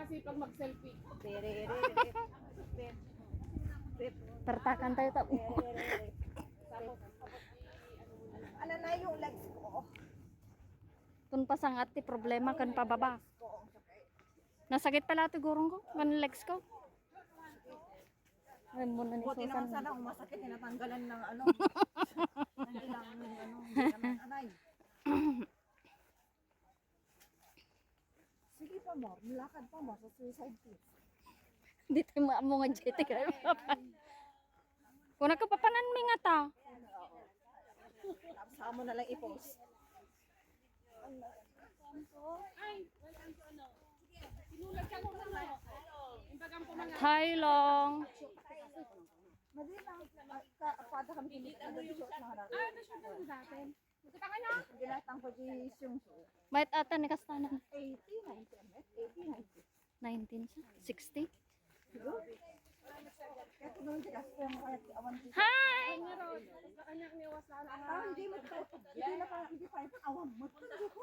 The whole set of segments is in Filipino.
masipag mag-selfie. Pertakan tayo ta. Ano na yung legs ko? Kun pasangat ti problema kan pababa. Nasakit pala ito gurong ko. Kan legs ko. Ay mo na ni Buti naman Susan. sana kung masakit, tinatanggalan ng ano. Hindi lang ano, hindi naman anay. Sige pa mo, lakad pa mo sa suicide tips. Di tayo maamo nga jete ka. Kung nakapapanan mi nga ta. Tapos mo na lang i-post. Ay, welcome to ano. Sinulat ka mo na. Imbagang po mga. Hi long. Madali lang, pada kami hindi na short na harap. Ah, ito siya mo natin. Magkatanga niya. Ginatang ko di yung Bait ata ni kastanan. 80, 90, 19 siya. 60. Kaya ito naman siya kasi yung kaya awan ko. Hi! Sa kanya niwas na ano. Hindi mo ito, hindi na parang hindi pa ito, awan mo ito, hindi ko.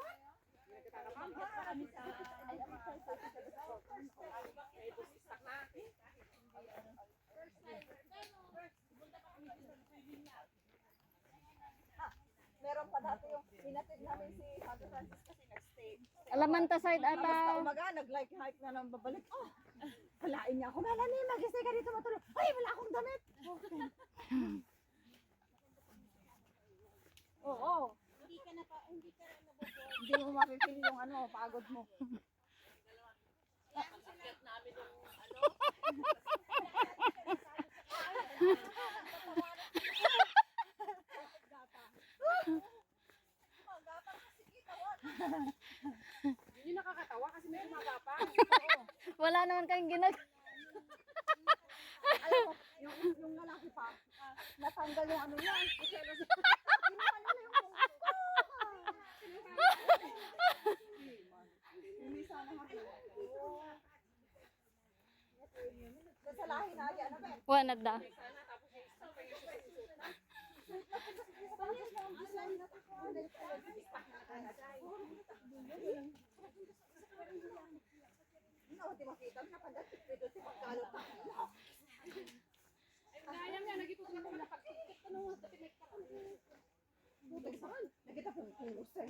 Meron pa dati yung pinatid namin si Santo Francis kasi nag-stay. Alaman ta side Tapos ata. umaga, nag-like hike na lang babalik. Oh, halain niya ako. Melanie, mag-stay ka dito matulog. Ay, wala akong damit. Okay. Oo. Hindi mo mapipili yung ano, pagod mo. Hindi nakakatawa kasi may gumagapang. Wala naman kayong Alam mo, yung lalaki pa, natanggal yung ano niya. Ginawa nila yung hindi sana Sasalahin na yan, ano ba? Wala da. Hindi makita, napadating dito si pagkalot. Ay, gayam yan. Nagipot na ko na pagkikit. Ano, tapi may kapal. Buti saan? Nakita po yung lusay.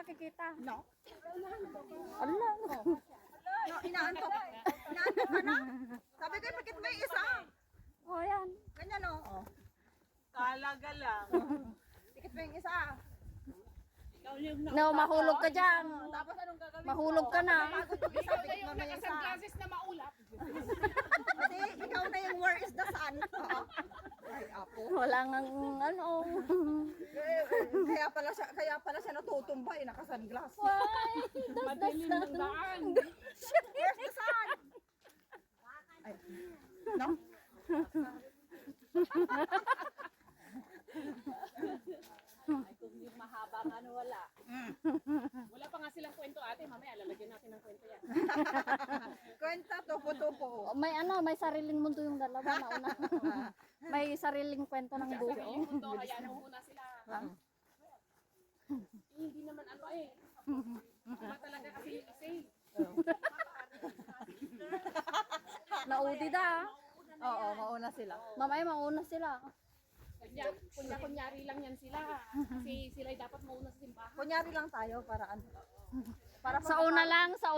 nakikita. No? Allah. No, inaantok. Inaantok ka na? Sabi ko, bakit may isa? Oh, yan. Ganyan o. Oh. Talaga lang. Bakit may isa? No, mahulog ka dyan. Tapos anong gagawin ko? Mahulog ka na. Pagod yung isa, bakit mo may isa? Sunglasses na maulap. Kasi ikaw na yung where is the sun. Oo. Ay, apo. Wala nang ano. Kaya pala siya natutumba eh, naka-sunglass. Why? Madilim ng daan. Where's the sun? Ay, no? Ay, kung yung mahabang ano, wala. Wala pa nga silang kwento ate. Mamaya, lalagyan natin ng kwento yan. Kwenta, tupo-tupo. May ano, may sariling mundo yung dalawa na una. May sariling kwento ng buo. Yung mundo, hayaan mo muna sila. Hindi naman ano eh. Wala talaga kasi yung isa eh. Naudi da. Oo, mauna sila. Mamaya mauna sila. Kunyari lang yan sila. Kasi sila dapat mauna sa simbahan. Kunyari lang tayo para ano. Para Sa una lang, nasa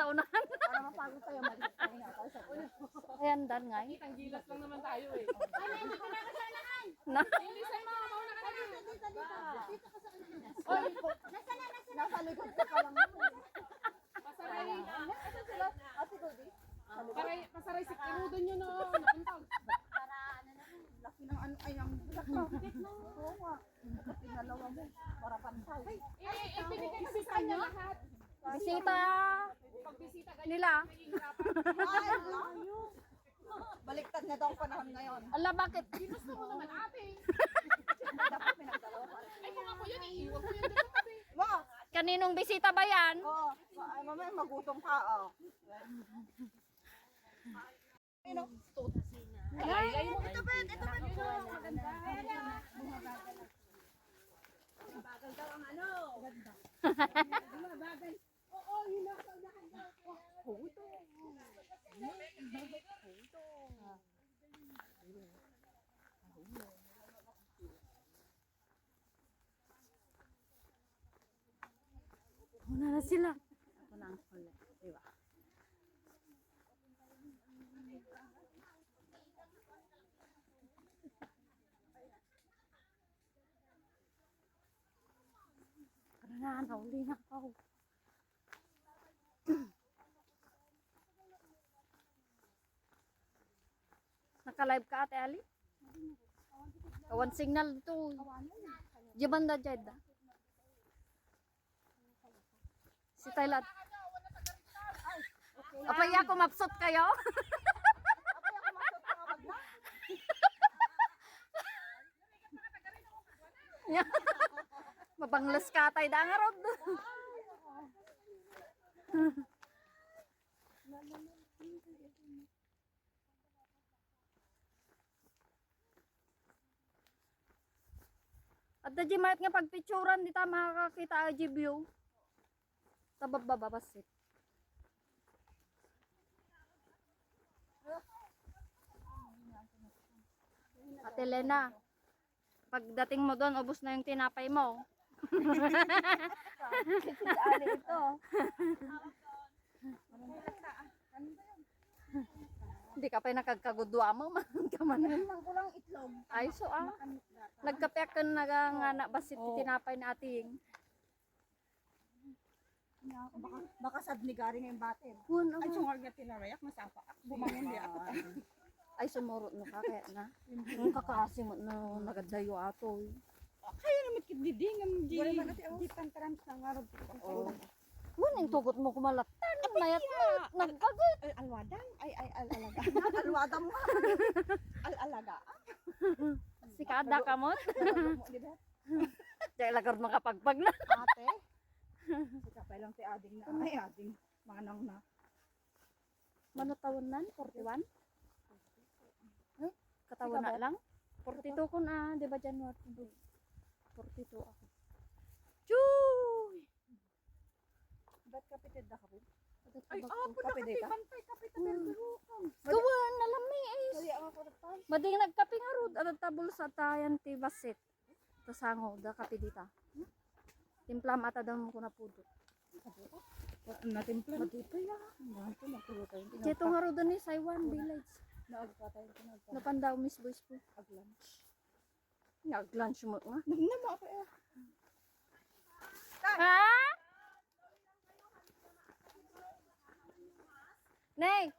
unahan. Para mapagod tayo, malis tayo nga tayo sa una. Ayan, dan nga. Kitang gilas lang naman tayo eh. Na, Bilisan mo, mauna ka na. Nasa likod ka pa lang. Pasaray. Asa sila? Ate Cody? Pasaray si Kirudo nyo no. Nakuntag. Laki ng ano, ay ang bakit no? Oo nga. Dapat pinalawa mo para pantay. Binigay kasi sa kanya lahat. bisita Pagbisita kayo. nila. Ay, layo. Baliktad na daw ang panahon ngayon. Ala, bakit? Ginusto mo naman ate. Dapat pinagdalawa pa rin. Ay kung ako yun, iiwan ko yun dito ate. Wow! Kaninong bisita ba yan? Oo. Ay, mamaya magutom ka. Oh. Ano? Ay, mo. Ito ba? Ito ba? Maganda. Bagal daw ang ano. Bagal. Oo, yun ang saunahan daw. Puto. Una na sila. Ito na ang huli. Diba? Ano na, nauli na ako. Naka-live ka, Ate Ali? Kawan signal dito. Di banda dyan. Si Thailand. Apay ako mapsot kayo? Mabanglas ka tayo da nga rod. At di mayat nga pagpicturan di ta makakakita ang view. Tabababasit. Ate Lena, pagdating mo doon, ubos na yung tinapay mo. Ano ito? Hindi ka pa nakagkagudwa mo, man. Lang kulang itlog. Ay, so nagkape ka na nga na basit tinapay na ating. Baka sad ni Gary ngayong batin. Ay, sungar nga tinarayak, masapa. Bumangon di ako. ay sumurot no ka kaya na. Yung kakasi mo na nagadayo ato. Kaya naman kitdidingan di. Wala man di pantarams na nga ron. Oo. Yung tugot mo kumalatan, mayat mo, nagkagot. Alwadang? Ay, alalaga. Alwadang mo. Alalaga. Si kada kamot. Di ba? Dahil lagard makapagpag na. Ate. Sika pa lang si Ading na. Ay, Ading. Manang na. Mano taon nan? 41? Eh, katawan na lang? 42 ko na, di ba January? 42 ako. Chuy! Ba't kapitid na ka po? Ay, kapitid ka? Pantay, kapitid na gawan na lami eh. Kaya ako kapitid. Mading nagkape nga rod. At tabol sa tayan ti basit. Tasango, da kape dita. Timpla mata daw mo ko na pudo. Natimpla. Matipay ah. Nanto magtulo tayo. Dito nga ro doon ni Saiwan Village. Naagpatay ko nagpa. Napandaw Miss Boys po. Ag-lunch. Nag-lunch mo nga. Nagnama pa eh. Ha? Nay!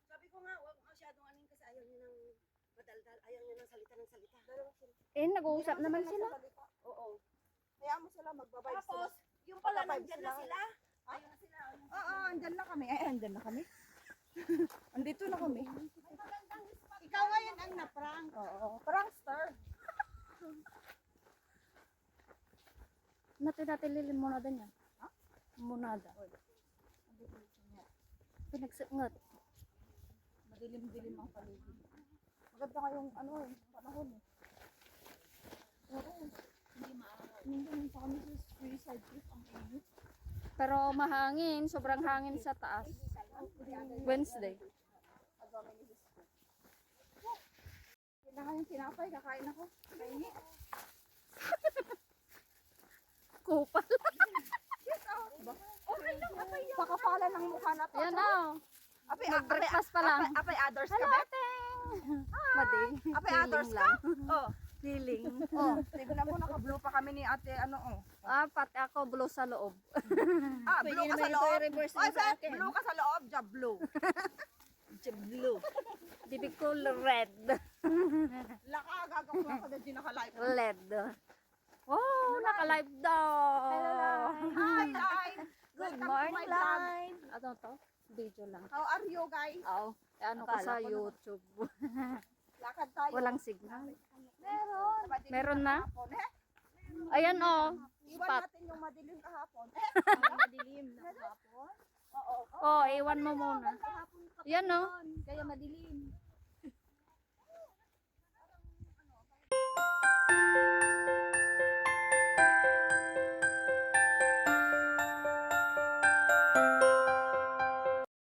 Sabi ko nga, huwag masyadong anin kasi ayaw niya ng madaldal, ayaw niya ng salita ng salita. Eh, nag-uusap naman sila. Oo. Kaya mo sila magbabibe sila. Tapos, yung pala Magbabibe nandyan na sila. sila. Ayaw na sila. Oo, andyan na kami. Ay, andyan na kami. Andito na kami. Ikaw ngayon ang na-prank. Oo, prankster. Natin limonada niya. Ha? Limonada. Pinagsingat. Madilim-dilim ang paligid. Maganda kayong ano eh, panahon eh. Oo. Hindi pa kami sa suicide trip ang init. Pero mahangin. Sobrang hangin sa taas. Wednesday. Kailangan yung tinapay, kakain ako. Kainit. Kupal. Okay lang, apay yan. Pakapala ng mukha na to. Yan na. Apay, Nag-breakfast pa lang. Apay others Hello, ka ba? ate. Madi. Apay Feeling others ka? lang. Oh. Feeling. Oh, tignan mo, naka-blue pa kami ni ate, ano oh. Pati ako blue sa loob. Ah, blue ka sa loob. Oy, Beth, blue ka sa loob, job blue. Blue. Bibig ko red. Laka, gagawin ko na di naka-live. LED. Oh, naka-live daw. Hello, Hi, live. Good Welcome to morning, my vlog. live. Ano to? Video lang. How are you guys? Oh, ano ko sa YouTube. Lakad tayo. Walang signal. Meron. Meron na? Kahapon, eh. Ayan oh. Iwan Spot. natin yung madilim kahapon. Madilim na hapon. Oo. Oh, iwan mo muna. Yan oh. Kaya madilim.